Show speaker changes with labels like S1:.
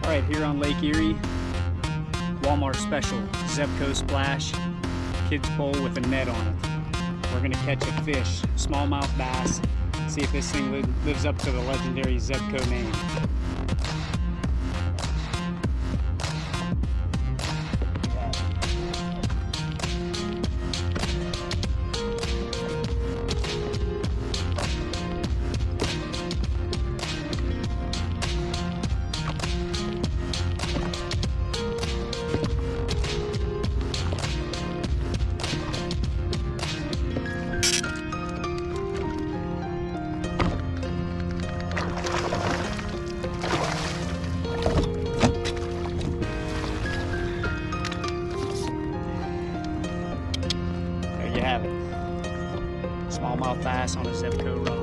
S1: Alright, here on Lake Erie, Walmart special, Zebco Splash, kids bowl with a net on it. We're going to catch a fish, smallmouth bass, see if this thing lives up to the legendary Zebco name. There you have it. Smallmouth bass on a Zebco rod.